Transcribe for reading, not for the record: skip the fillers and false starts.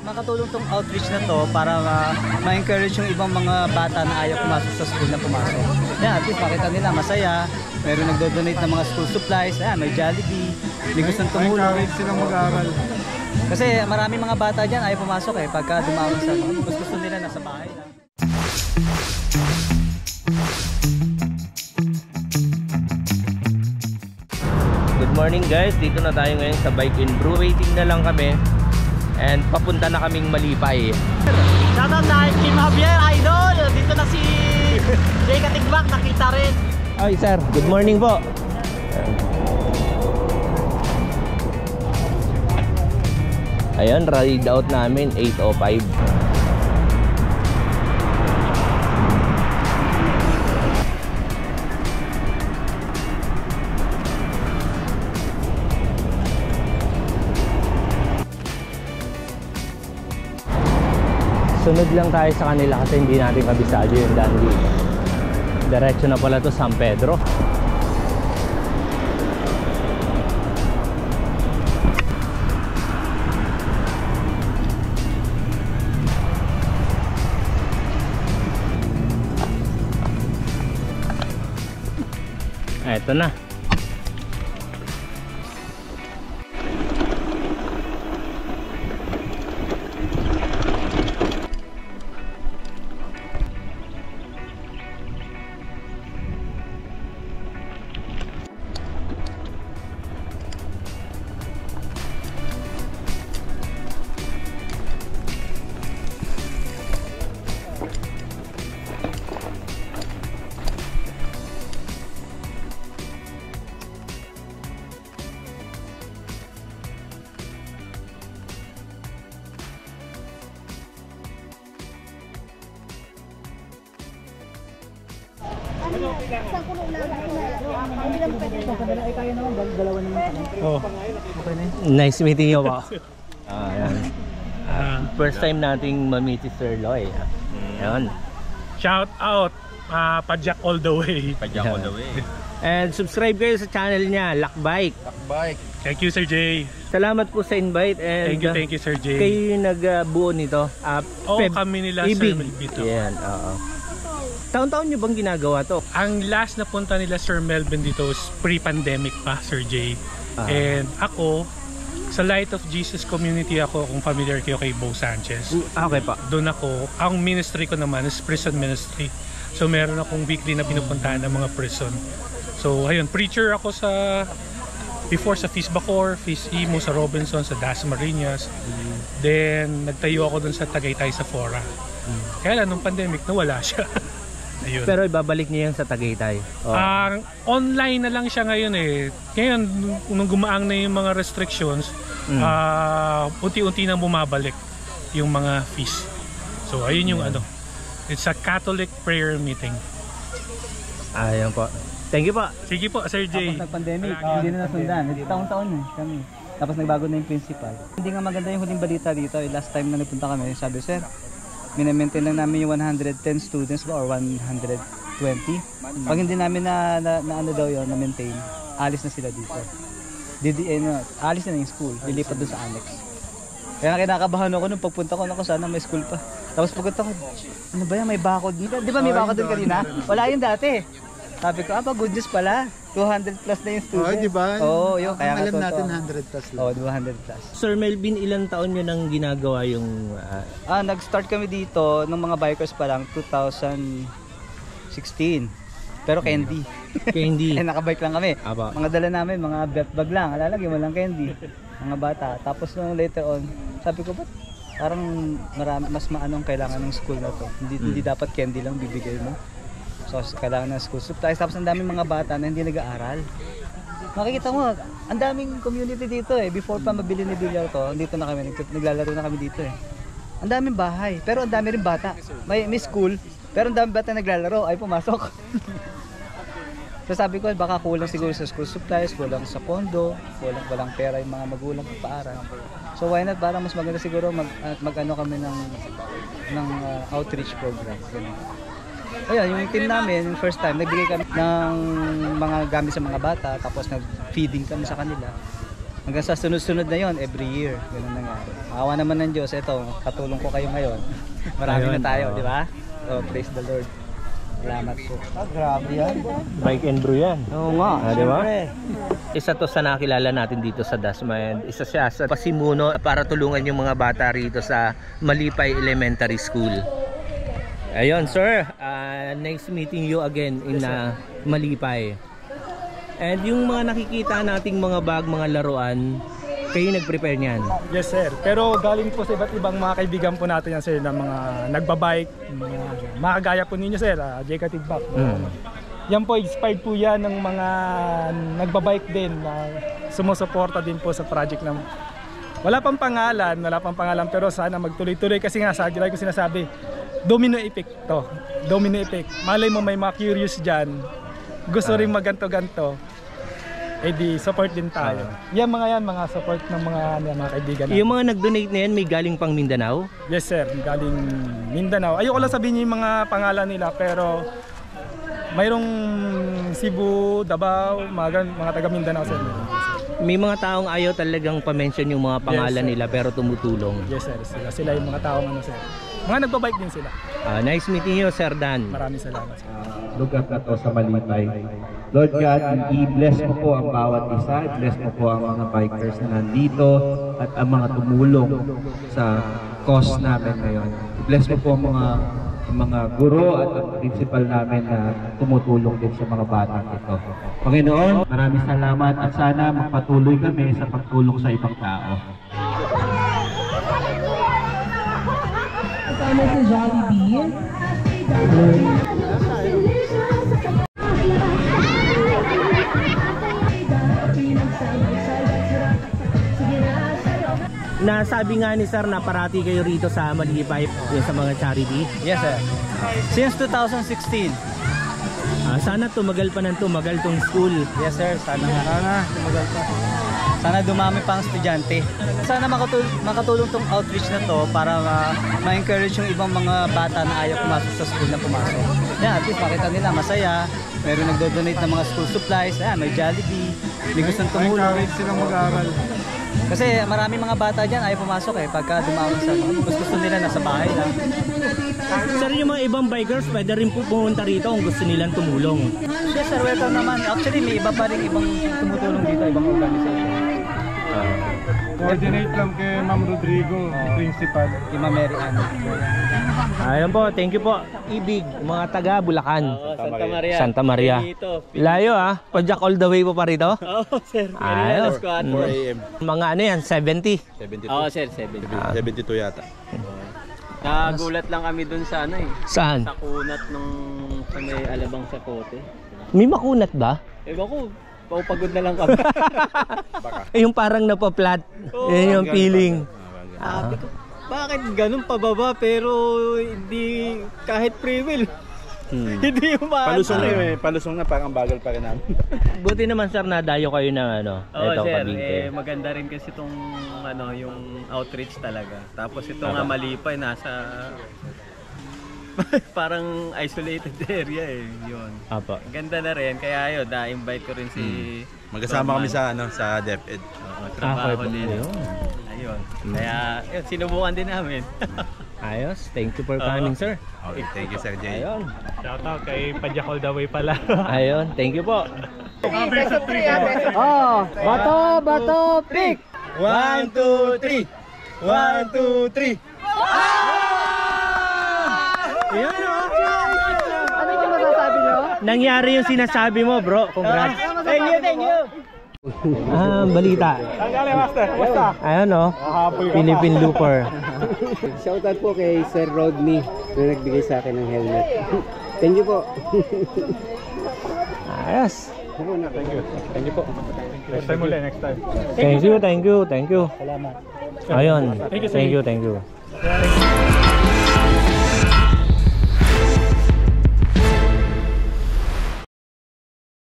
makatulong tong outreach na to para ma-encourage yung ibang mga bata na ayaw pumasok sa school na pumasok. Yan, at least makita nila masaya. Meron nagdo-donate ng mga school supplies. Ayan, may Jollibee. May gustong tumulong. Encourage silang mag-aaral. Kasi maraming mga bata dyan ayaw pumasok eh. Pagka dumawag sa mas gusto nila nasa bahay lang. Good morning guys, dito na tayo ngayon sa Bike and Brew. Waiting na lang kami and papunta na kaming Malipay. Shoutout na Kim Javier, idol! Dito na si Jay Katigbak, nakita rin. Ay sir, good morning po. Ayun, ride out namin 8:05. Sunod lang tayo sa kanila kasi hindi natin kabisado yung daan dito. Diretso na pala to San Pedro. Eto na. Isang kulo lang. Hindi lang pwede. Ay kaya naman, dalawa naman. Oh. Okay na yun. Nice meeting you po. Ayan. First time nating ma-meet si Sir Loy. Ayan. Shout out, Pajak all the way. Pajak all the way. And subscribe kayo sa channel niya, Lakbike. Lakbike. Thank you Sir Jay. Salamat po sa invite and Thank you Sir Jay. Kayo yung nagbuo nito. Kami nila Sir Melvin. Yan, oo. Taon-taon nyo bang ginagawa to? Ang last na punta nila Sir Melvin dito is pre-pandemic pa Sir Jay. And ako, sa Light of Jesus community ako, kung familiar kayo kay Bo Sanchez. Okay pa. Doon ako, ang ministry ko naman is prison ministry. So meron akong weekly na pinupuntahan ng mga prison. So ayun, preacher ako before sa Fis Bacor, Fis Imo, sa Robinson, sa Dasmariñas. Then nagtayo ako dun sa Tagaytay sa Fora. Kaya lang nung pandemic nawala siya. Ayun. Pero ibabalik niya yan sa Tagaytay. Online na lang siya ngayon eh. Ngayon nung gumaang na yung mga restrictions, unti-unti nang bumabalik yung mga fees. So ayun yung it's a Catholic prayer meeting. Ayun po. Thank you po. Sige po Sir Jay. Tapos nag-pandemic, hindi na nasundan. Taon-taon kami. Tapos nagbago na yung principal. Hindi nga maganda yung huling balita dito. Last time na nagpunta kami, sabi sir, minamaintain lang namin yung 110 students ba or 120. Pag hindi namin na ano daw yun, na-maintain, alis na sila dito. Alis na yung school, lilipat doon sa annex. Kaya kinakabahan ako nung pagpunta ko, sana may school pa. Tapos pagpunta ko, ano ba yan, may bakod? Di ba may bakod doon kanina? Wala yun dati. Sabi ko, good news pala. 200 plus na yung students. Di ba? Oo, yun. Kaya alam natin 100 plus lang. Oo, 200 plus. Sir Melvin, ilang taon nyo nang ginagawa yung... Nag-start kami dito ng mga bikers pa lang 2016. Pero candy. Candy. Nakabike lang kami. Aba. Mga dala namin, mga belt bag lang. Alalagay mo lang candy. Mga bata. Tapos nung later on, sabi ko, ba't parang mas maanong kailangan ng school na to. Hindi dapat candy lang bibigay mo. So kailangan ng school supplies. Tapos ang daming mga bata na hindi nag-aaral. Makikita mo, ang daming community dito eh. Before pa mabili ni Villar to, dito na kami, naglalaro na kami dito eh. Ang daming bahay, pero ang dami rin bata. May school, pero ang daming bata naglalaro, ay pumasok. So sabi ko, baka kulang siguro sa school supplies, kulang sa pondo, walang pera yung mga magulang pagpaaral. So why not, para mas maganda siguro mag-ano kami ng outreach program. Ganun. Ayun, yung team namin, yung first time, nagbigay kami ng mga gamit sa mga bata, tapos nag-feeding kami sa kanila. Hanggang sa sunod-sunod na yon every year. Ganun nangyari. Awa naman ng Diyos, ito, katulong ko kayo ngayon. Marami Ayun, na tayo, oo. di ba? So, praise the Lord. Salamat po. Grabe yan. Bike and brew yan. Oo nga, Di ba? syempre. Isa to sa nakilala natin dito sa Dasma and isa siya sa pasimuno para tulungan yung mga bata rito sa Malipay Elementary School. Ayun sir, nice meeting you again in Malipay. And yung mga nakikita nating mga bag, mga laruan, kayo nag-prepare niyan? Yes sir, pero galing po sa iba't ibang mga kaibigan po natin yan sir na mga nagbabike, mga kagaya po ninyo sir, J-Cative Back. Yan po, expired po yan ng mga nagbabike din na sumusuporta din po sa project ng wala pang pangalan pero sana magtuloy-tuloy kasi nga sa ko sinasabi, domino effect to, domino effect. Malay mo may mga curious dyan, gusto rin maganto-ganto. Eh di support din tayo. Mga support ng mga kaibigan natin. Yung mga nag-donate na yan, may galing pang Mindanao? Yes sir, galing Mindanao. Ayoko lang sabihin yung mga pangalan nila pero mayroong Cebu, Davao, mga taga Mindanao sir. May mga taong ayaw talagang pa-mention yung mga pangalan nila pero tumutulong. Yes sir, sila yung mga taong sir. Mga nagbabike din sila. Nice meeting you, Sir Dan. Maraming salamat sir. Lugar na to sa Malipay. Lord God, i-bless mo po ang bawat isa, i-bless mo po ang mga bikers na nandito at ang mga tumulong sa cause namin ngayon. I-bless mo po ang mga guro at ang principal namin na tumutulong din sa mga batang ito. Panginoon, maraming salamat at sana magpatuloy kami sa pagtulong sa ibang tao. Kasama sa Jollibee. Nasabi nga ni Sir na parati kayo rito sa Malipay yung sa mga charity. Yes sir. Since 2016. Sana tumagal pa ng tumagal tong school. Yes sir, sana tumagal pa. Sana dumami pa ang estudyante. Sana makatulong tong outreach na to para ma-encourage yung ibang mga bata na ayaw pumasok sa school na pumasok. Yan, at least makita nila masaya. Meron nagdo-donate ng mga school supplies. Ayan, may Jollibee. May gustong tumulong. Encourage silang mag-aaral. Kasi marami mga bata dyan ayaw pumasok pagka dumami sa mas gusto nila nasa bahay lang. Sir, yung mga ibang bikers pwede rin po pumunta rito kung gusto nilang tumulong. Yes sir, welcome naman. Actually may iba pa rin ibang tumutulong dito, ibang organization. Coordinate lang kay Ma'am Rodrigo, principal. Kay Ma'am Mary Ann. Ayun po, thank you po. Ibig, mga taga Bulacan. Santa Maria. Santa Maria. Layo Pajak all the way po pa rito? Oo sir, Ayos. 4 AM. Mga ano yan, 70? 72. Oo sir, 70. 72 yata. Nagulat lang kami dun sa Saan? sa kunat nung sa may Alabang Sakote. May makunat ba? Ewan ko, paupagod na lang kami. Yung parang napaplat. Yan yung feeling. Sabi ko, bakit ganun pababa pero hindi kahit free will? Hindi umaandar. Palusong na parang bagal pa rin namin. Buti naman sir na dayo kayo ng Oo itong sir, Cavite. maganda rin kasi itong yung outreach talaga. Tapos ito nga Malipay, nasa parang isolated area yun. Apa. Ganda na rin, kaya yun, na-invite ko rin si Magkasama kami sa DepEd. trabaho din. Ayun. Kaya yun, sinubukan din namin. Ayos, thank you for coming sir. Okay, thank you Sir Jay. Ayun. Shout out kay Pajak all the way pala. Ayun, thank you po. Bato, pick! 1, 2, 3! 1, 2, 3! Ayun Ano yung masasabi nyo? Nangyari yung sinasabi mo bro, congrats. Thank you. Balita. Ayun Philippine Looper. Shoutout po kay Sir Rodney na nagbigay sa akin ng helmet. Thank you po. Ayos. Thank you po. Next time ulit, next time. Thank you. Salamat. Ayun. Thank you.